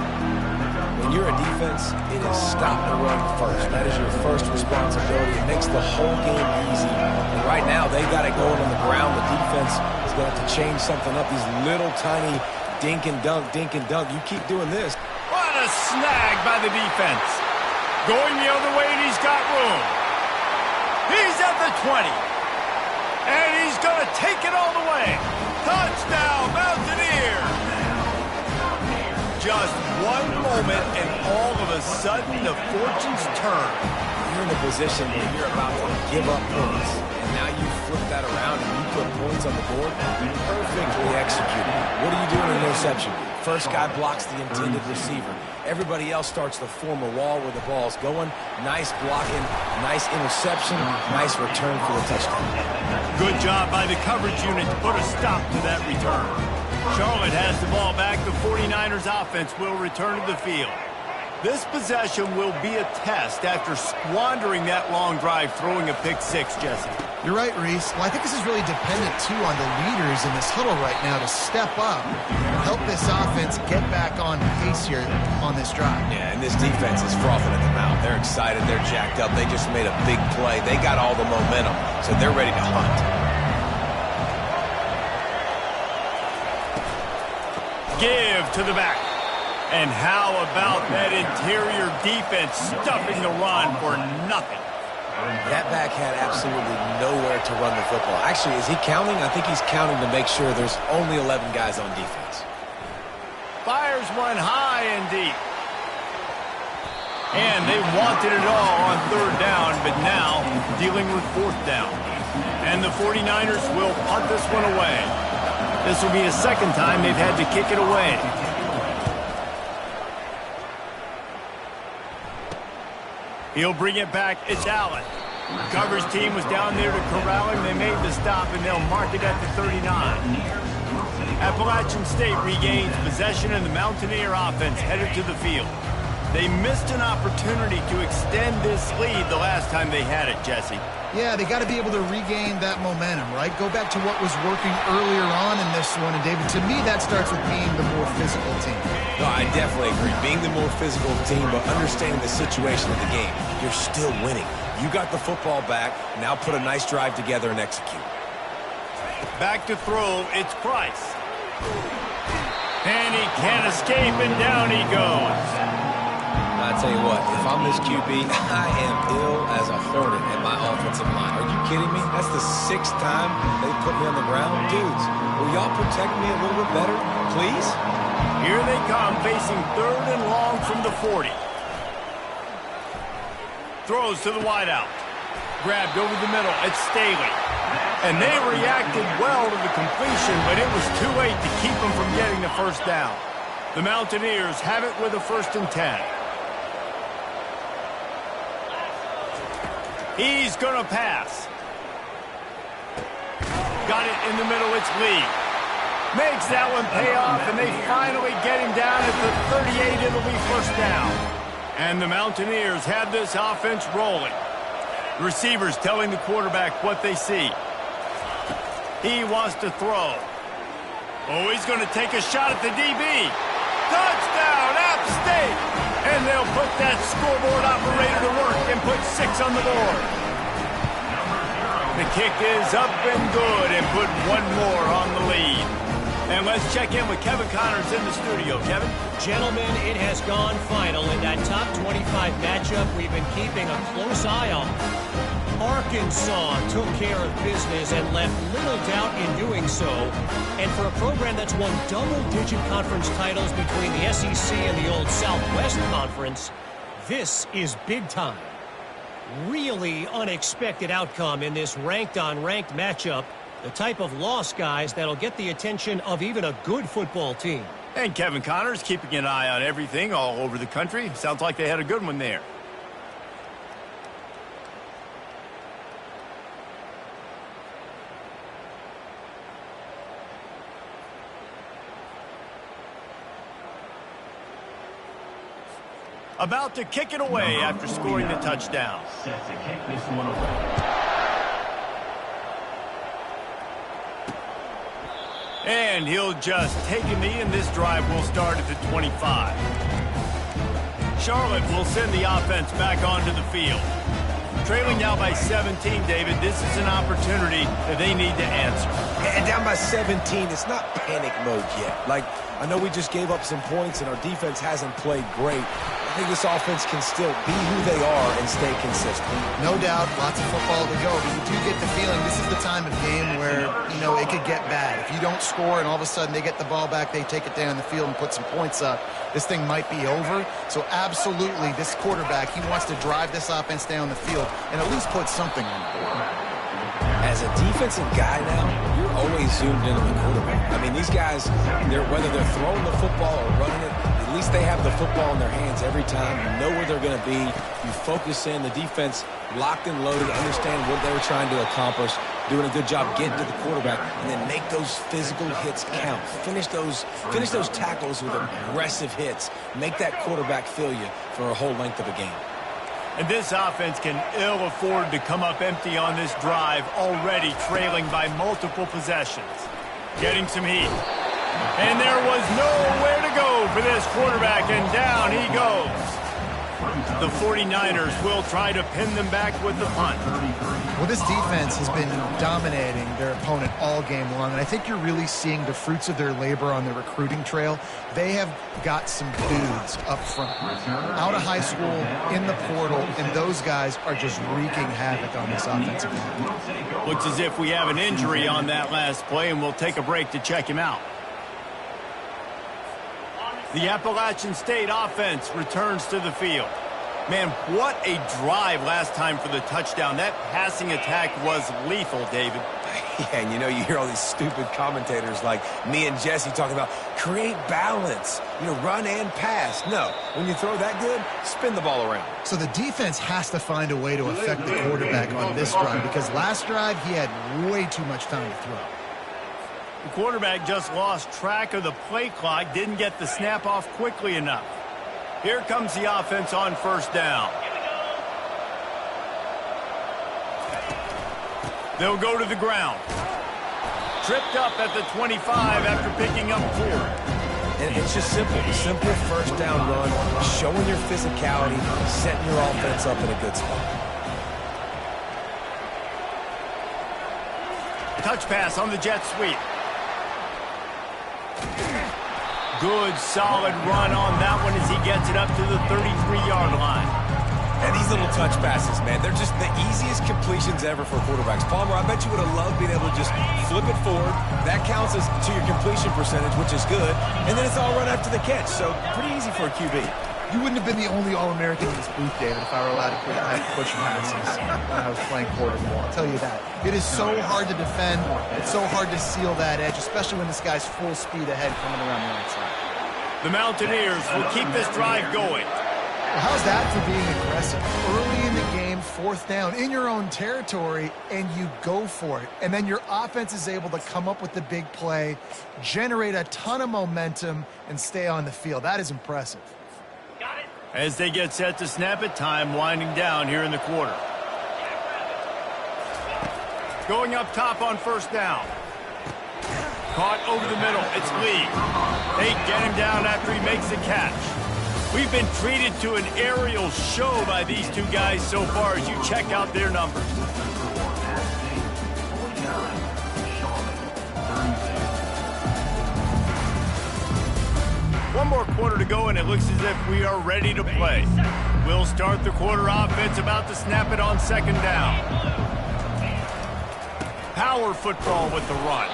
S3: When you're a defense, it is stop the run first. That is your first responsibility. It makes the whole game easy. And right now, they got it going on the ground. The defense is going to have to change something up. These little tiny dink and dunk, dink and dunk. You keep doing this.
S1: What a snag by the defense. Going the other way, and he's got room. He's at the 20. And he's going to take it all the way. Touchdown, Mountaineer. Just one moment, and all of a sudden, the fortunes turn.
S3: You're in a position where you're about to give up points. And now you flip that around and you put points on the board. Perfectly executed. What do you do in an interception? First guy blocks the intended receiver. Everybody else starts to form a wall where the ball's going. Nice blocking, nice interception, nice return for the touchdown.
S1: Good job by the coverage unit to put a stop to that return. Charlotte has the ball back. The 49ers offense will return to the field. This possession will be a test after squandering that long drive, throwing a pick six, Jesse.
S2: You're right, Reese. Well, I think this is really dependent, too, on the leaders in this huddle right now to step up and help this offense get back on pace here on this drive.
S3: Yeah, and this defense is frothing at the mouth. They're excited. They're jacked up. They just made a big play. They got all the momentum, so they're ready to hunt.
S1: Give to the back. And how about that interior defense stuffing the run for nothing?
S3: That back had absolutely nowhere to run the football. Actually, is he counting? I think he's counting to make sure there's only 11 guys on defense.
S1: Fires one high and deep. And they wanted it all on 3rd down, but now dealing with 4th down. And the 49ers will punt this one away. This will be the 2nd time they've had to kick it away. He'll bring it back. It's Allen. Coverage team was down there to corral him. They made the stop, and they'll mark it at the 39. Appalachian State regains possession, and the Mountaineer offense headed to the field. They missed an opportunity to extend this lead the last time they had it, Jesse.
S2: Yeah, they got to be able to regain that momentum, right? Go back to what was working earlier on in this one. And, David, to me, that starts with being the more physical team.
S3: No, I definitely agree. Being the more physical team, but understanding the situation of the game. You're still winning. You got the football back. Now put a nice drive together and execute.
S1: Back to throw. It's Price. And he can't escape, and down he goes.
S3: I tell you what, if I'm this QB, I am ill as a hornet at my offensive line. Are you kidding me? That's the 6th time they put me on the ground. Dudes, will y'all protect me a little bit better, please?
S1: Here they come, facing 3rd and long from the 40. Throws to the wideout. Grabbed over the middle. It's Staley. And they reacted well to the completion, but it was too late to keep them from getting the 1st down. The Mountaineers have it with a 1st and 10. He's going to pass. Got it in the middle. It's Lee. Makes that one pay off, and they finally get him down at the 38. It'll be first down. And the Mountaineers have this offense rolling. Receivers telling the quarterback what they see. He wants to throw. Oh, he's going to take a shot at the DB. Touchdown, App State! And they'll put that scoreboard operator to work and put 6 on the board. The kick is up and good and put one more on the lead. And let's check in with Kevin Connors in the studio. Kevin?
S4: Gentlemen, it has gone final in that top 25 matchup we've been keeping a close eye on. Arkansas took care of business and left little doubt in doing so. And for a program that's won double-digit conference titles between the SEC and the old Southwest Conference, this is big time. Really unexpected outcome in this ranked-on-ranked matchup. The type of loss, guys, that'll get the attention of even a good football team.
S1: And Kevin Connors keeping an eye on everything all over the country. Sounds like they had a good one there. About to kick it away after scoring the touchdown. And he'll just take a knee, and this drive will start at the 25. Charlotte will send the offense back onto the field. Trailing now by 17, David. This is an opportunity that they need to answer.
S3: And down by 17, it's not panic mode yet. Like, I know we just gave up some points, and our defense hasn't played great. I think this offense can still be who they are and stay consistent.
S2: No doubt, lots of football to go, but you do get the feeling this is the time of game where, you know, it could get bad. If you don't score and all of a sudden they get the ball back, they take it down the field and put some points up, this thing might be over. So absolutely, this quarterback, he wants to drive this offense down the field and at least put something on the board.
S3: As a defensive guy now, you're always zoomed in on the quarterback. I mean, these guys, whether they're throwing the football or running it, at least they have the football in their hands every time. You know where they're going to be. You focus in. The defense locked and loaded, understand what they were trying to accomplish, doing a good job getting to the quarterback, and then make those physical hits count. Finish those tackles with aggressive hits. Make that quarterback feel you for a whole length of a game.
S1: And this offense can ill afford to come up empty on this drive, already trailing by multiple possessions. Getting some heat. And there was nowhere to go for this quarterback, and down he goes. The 49ers will try to pin them back with the punt.
S2: Well, this defense has been dominating their opponent all game long, and I think you're really seeing the fruits of their labor on the recruiting trail. They have got some dudes up front, out of high school, in the portal, and those guys are just wreaking havoc on this offensive line.
S1: Looks as if we have an injury on that last play, and we'll take a break to check him out. The Appalachian State offense returns to the field. Man, what a drive last time for the touchdown. That passing attack was lethal, David.
S3: Yeah, and you know, you hear all these stupid commentators like me and Jesse talking about create balance, you know, run and pass. No, when you throw that good, spin the ball around.
S2: So the defense has to find a way to affect the quarterback on this drive, because last drive he had way too much time to throw.
S1: The quarterback just lost track of the play clock, didn't get the snap off quickly enough. Here comes the offense on first down. They'll go to the ground. Tripped up at the 25 after picking up 4.
S3: And it's just simple. Simple first down run, showing your physicality, setting your offense up in a good spot.
S1: Touch pass on the jet sweep. Good, solid run on that one as he gets it up to the 33-yard line.
S3: And these little touch passes, man, they're just the easiest completions ever for quarterbacks. Palmer, I bet you would have loved being able to just flip it forward. That counts as to your completion percentage, which is good. And then it's all run after the catch, so pretty easy for a QB.
S2: You wouldn't have been the only All-American in this booth, David, if I were allowed to push passes when I was playing quarterback. I'll tell you that. It is so hard to defend. It's so hard to seal that edge, especially when this guy's full speed ahead coming around the outside.
S1: The Mountaineers will keep this drive going.
S2: Well, how's that for being aggressive? Early in the game, game, 4th down, in your own territory, and you go for it. And then your offense is able to come up with the big play, generate a ton of momentum, and stay on the field. That is impressive.
S1: As they get set to snap it, time winding down here in the quarter. Going up top on 1st down. Caught over the middle. It's Lee. They get him down after he makes the catch. We've been treated to an aerial show by these two guys so far as you check out their numbers. One more quarter to go, and it looks as if we are ready to play. We'll start the quarter offense, about to snap it on 2nd down. Power football with the run.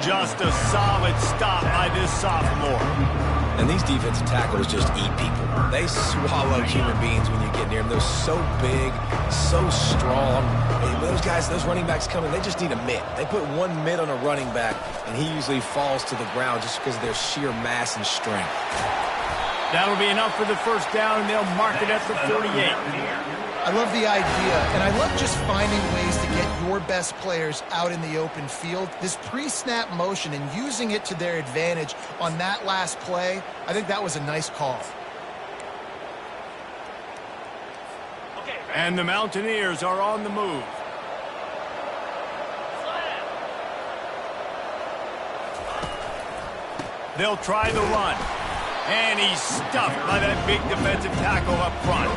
S1: Just a solid stop by this sophomore.
S3: And these defensive tackles just eat people. They swallow human beings when you get near them. They're so big, so strong. And those guys, those running backs coming, they just need a mitt. They put one mitt on a running back, and he usually falls to the ground just because of their sheer mass and strength.
S1: That'll be enough for the 1st down, and they'll mark it at the 48.
S2: I love the idea, and I love just finding ways to get your best players out in the open field. This pre-snap motion and using it to their advantage on that last play, I think that was a nice call.
S1: And the Mountaineers are on the move. They'll try the run. And he's stuffed by that big defensive tackle up front.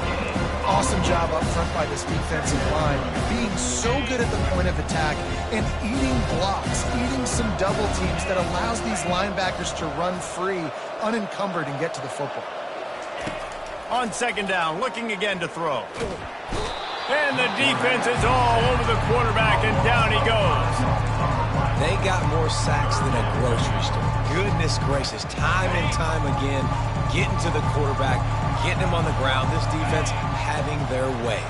S2: Awesome job up front by this defensive line, being so good at the point of attack and eating blocks, eating some double teams that allows these linebackers to run free, unencumbered, and get to the football.
S1: On 2nd down, looking again to throw. And the defense is all over the quarterback, and down he goes.
S3: They got more sacks than a grocery store. Goodness gracious, time and time again, getting to the quarterback, getting him on the ground. This defense having their way.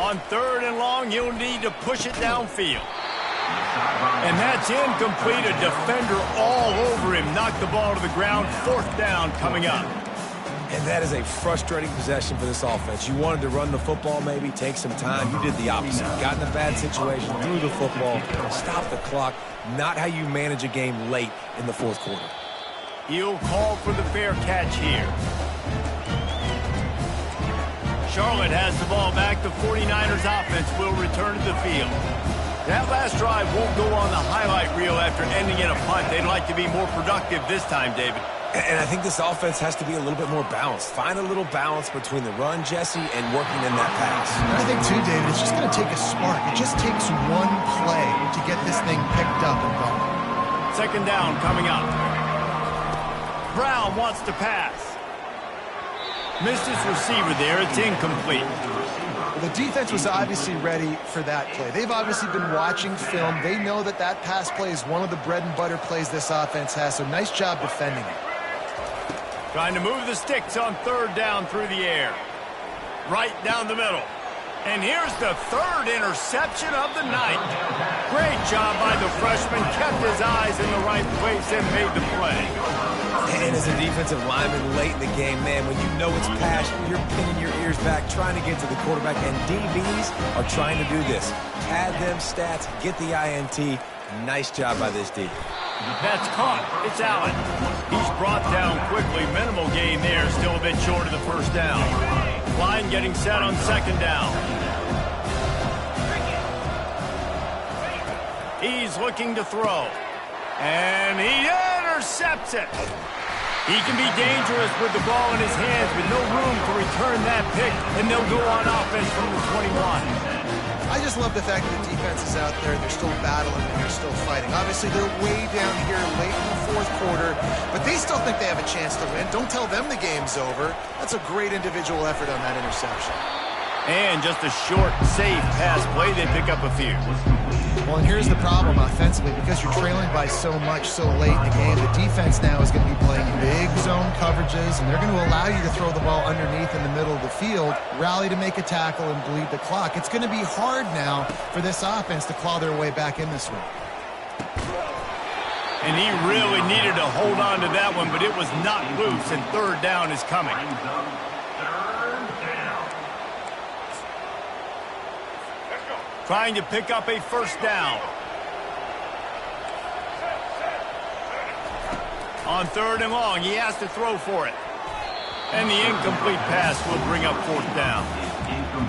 S1: On 3rd and long, he'll need to push it downfield. And that's incomplete. A defender all over him. Knocked the ball to the ground. 4th down coming up.
S3: And that is a frustrating possession for this offense. You wanted to run the football, maybe take some time. You did the opposite. Got in a bad situation, threw the football, stopped the clock. Not how you manage a game late in the 4th quarter.
S1: He'll call for the fair catch here. Charlotte has the ball back. The 49ers offense will return to the field. That last drive won't go on the highlight reel after ending in a punt. They'd like to be more productive this time, David.
S3: And I think this offense has to be a little bit more balanced. Find a little balance between the run, Jesse, and working in that pass.
S2: And I think, too, David, it's just going to take a spark. It just takes one play to get this thing picked up and going.
S1: 2nd down coming up. Brown wants to pass. Missed his receiver there. It's incomplete.
S2: Well, the defense was obviously ready for that play. They've obviously been watching film. They know that that pass play is one of the bread and butter plays this offense has, so nice job defending it.
S1: Trying to move the sticks on 3rd down through the air. Right down the middle. And here's the 3rd interception of the night. Great job by the freshman. Kept his eyes in the right place and made the play.
S3: And as a defensive lineman late in the game, man, when you know it's pass, you're pinning your ears back, trying to get to the quarterback. And DBs are trying to do this. Pad them stats, get the INT. Nice job by this D.
S1: That's caught. It's Allen. He's brought down quickly. Minimal gain there. Still a bit short of the 1st down. Line getting set on 2nd down. He's looking to throw. And he intercepts it. He can be dangerous with the ball in his hands with no room to return that pick. And they'll go on offense from the 21.
S2: I just love the fact that the defense is out there. They're still battling and they're still fighting. Obviously, they're way down here late in the 4th quarter, but they still think they have a chance to win. Don't tell them the game's over. That's a great individual effort on that interception.
S1: And just a short, safe pass play. They pick up a few.
S2: Well, and here's the problem offensively. Because you're trailing by so much so late in the game, the defense now is going to be playing big zone coverages, and they're going to allow you to throw the ball underneath in the middle of the field, rally to make a tackle, and bleed the clock. It's going to be hard now for this offense to claw their way back in this one.
S1: And he really needed to hold on to that one, but it was not loose, and 3rd down is coming. trying to pick up a first down. On 3rd and long, he has to throw for it. And the incomplete pass will bring up 4th down.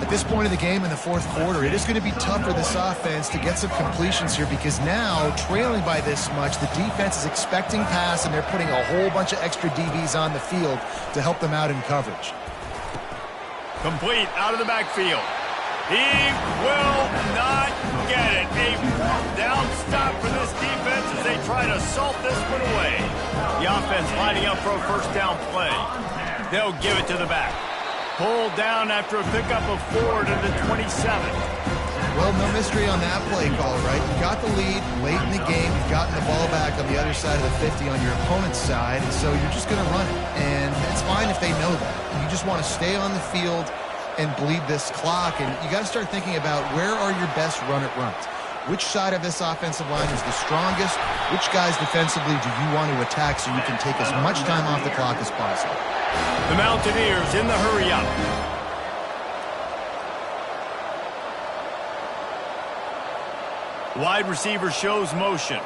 S2: At this point of the game in the 4th quarter, it is going to be tough for this offense to get some completions here because now, trailing by this much, the defense is expecting pass and they're putting a whole bunch of extra DBs on the field to help them out in coverage.
S1: Complete out of the backfield. He will not get it. A 4th down stop for this defense as they try to salt this one away. The offense lining up for a first down play. They'll give it to the back. Pulled down after a pickup of 4 to the 27.
S2: Well, no mystery on that play call, right? You got the lead late in the game. You've gotten the ball back on the other side of the 50 on your opponent's side, and so you're just going to run it. And it's fine if they know that. You just want to stay on the field and bleed this clock, and you got to start thinking about where are your best run-it-runs. Which side of this offensive line is the strongest? Which guys defensively do you want to attack so you can take as much time off the clock as possible?
S1: The Mountaineers in the hurry-up. Wide receiver shows motion.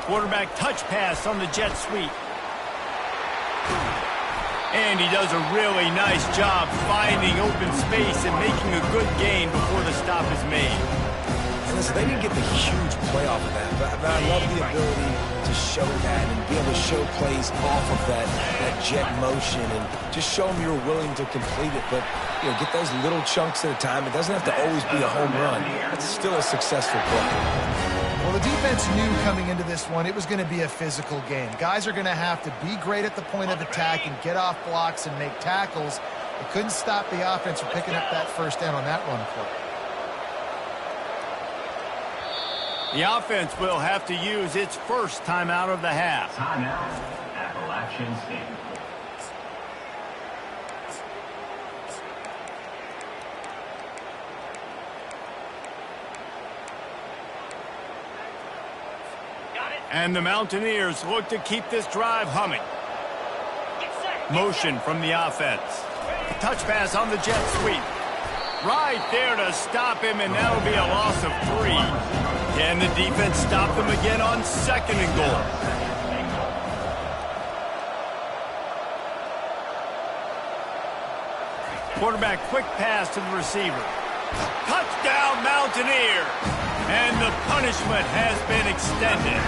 S1: Quarterback touch pass on the jet sweep. And he does a really nice job finding open space and making a good gain before the stop is made.
S3: Listen, they didn't get the huge play off of that, but I love the ability to show that and be able to show plays off of that jet motion and just show them you're willing to complete it. But, you know, get those little chunks at a time. It doesn't have to always be a home run. It's still a successful play.
S2: Well, the defense knew coming into this one it was going to be a physical game. Guys are going to have to be great at the point of attack and get off blocks and make tackles. They couldn't stop the offense from picking up that first down on that run play.
S1: The offense will have to use its first timeout of the half.
S5: Timeout, Appalachian State.
S1: And the Mountaineers look to keep this drive humming. Motion from the offense. Touch pass on the jet sweep. Right there to stop him, and that'll be a loss of 3. Can the defense stop them again on 2nd and goal? Quarterback quick pass to the receiver. Touchdown Mountaineers! And the punishment has been extended.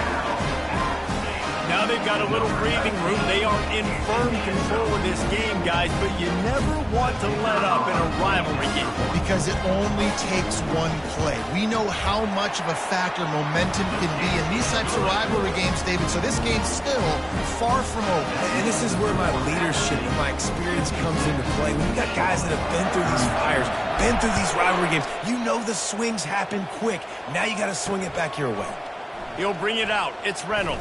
S1: Now they've got a little breathing room. They are in firm control of this game, guys, but you never want to let up in a rivalry game.
S2: Because it only takes one play. We know how much of a factor momentum can be in these types of rivalry games, David, so this game's still far from over.
S3: And this is where my leadership and my experience comes into play. When you got guys that have been through these fires, been through these rivalry games, you know the swings happen quick. Now you got to swing it back your way.
S1: He'll bring it out. It's Reynolds.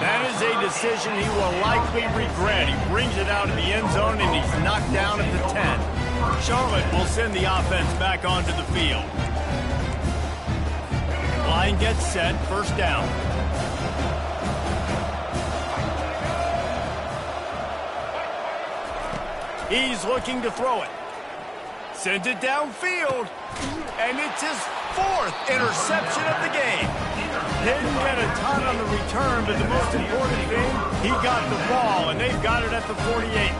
S1: That is a decision he will likely regret. He brings it out of the end zone, and he's knocked down at the 10. Charlotte will send the offense back onto the field. Line gets set, first down. He's looking to throw it. Sends it downfield, and it's his 4th interception of the game. Didn't get a ton on the return, but the most important thing, he got the ball, and they've got it at the 48.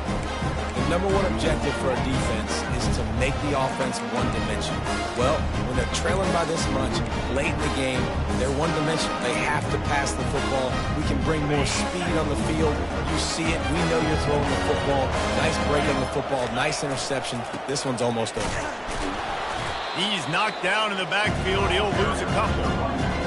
S3: The number one objective for a defense is to make the offense one-dimensional. Well, when they're trailing by this much, late in the game, they're one-dimensional. They have to pass the football. We can bring more speed on the field. You see it. We know you're throwing the football. Nice break on the football. Nice interception. This one's almost over.
S1: He's knocked down in the backfield. He'll lose a couple.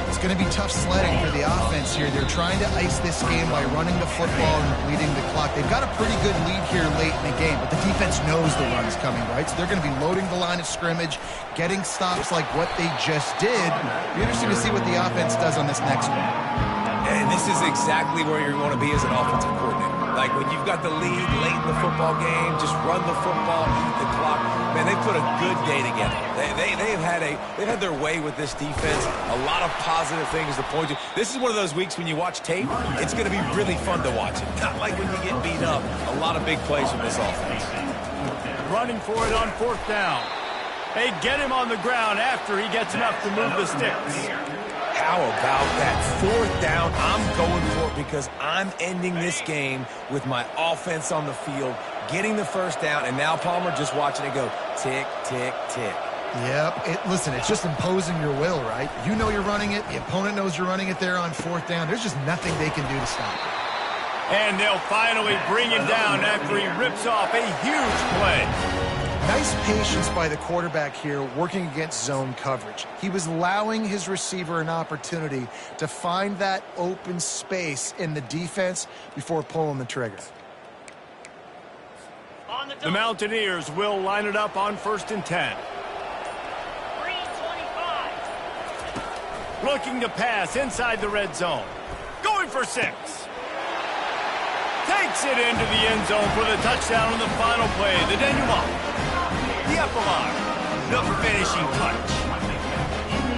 S2: It's going to be tough sledding for the offense here. They're trying to ice this game by running the football and bleeding the clock. They've got a pretty good lead here late in the game, but the defense knows the run is coming, right? So they're going to be loading the line of scrimmage, getting stops like what they just did. It'll be interesting to see what the offense does on this next one.
S3: And this is exactly where you want to be as an offensive coordinator. Like when you've got the lead late in the football game, just run the football, the clock. Man, they put a good day together. They've had their way with this defense. A lot of positive things to point to. This is one of those weeks when you watch tape, it's going to be really fun to watch it. Not like when you get beat up. A lot of big plays from this offense.
S1: Running for it on 4th down. They get him on the ground after he gets enough to move the sticks.
S3: How about that 4th down? I'm going for it because I'm ending this game with my offense on the field, getting the 1st down, and now Palmer just watching it go tick, tick, tick.
S2: Yep. Listen, it's just imposing your will, right? You know you're running it. The opponent knows you're running it there on 4th down. There's just nothing they can do to stop it.
S1: And they'll finally bring him down after he rips off a huge play.
S2: Nice patience by the quarterback here working against zone coverage. He was allowing his receiver an opportunity to find that open space in the defense before pulling the trigger.
S1: The Mountaineers will line it up on 1st and 10. Looking to pass inside the red zone. Going for 6. Takes it into the end zone for the touchdown on the final play. The denouement. The epilogue. The finishing touch.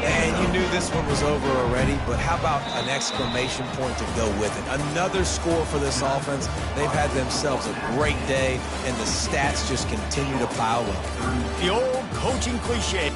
S3: And you knew this one was over already, but how about an exclamation point to go with it? Another score for this offense. They've had themselves a great day, and the stats just continue to pile up.
S1: The old coaching cliche.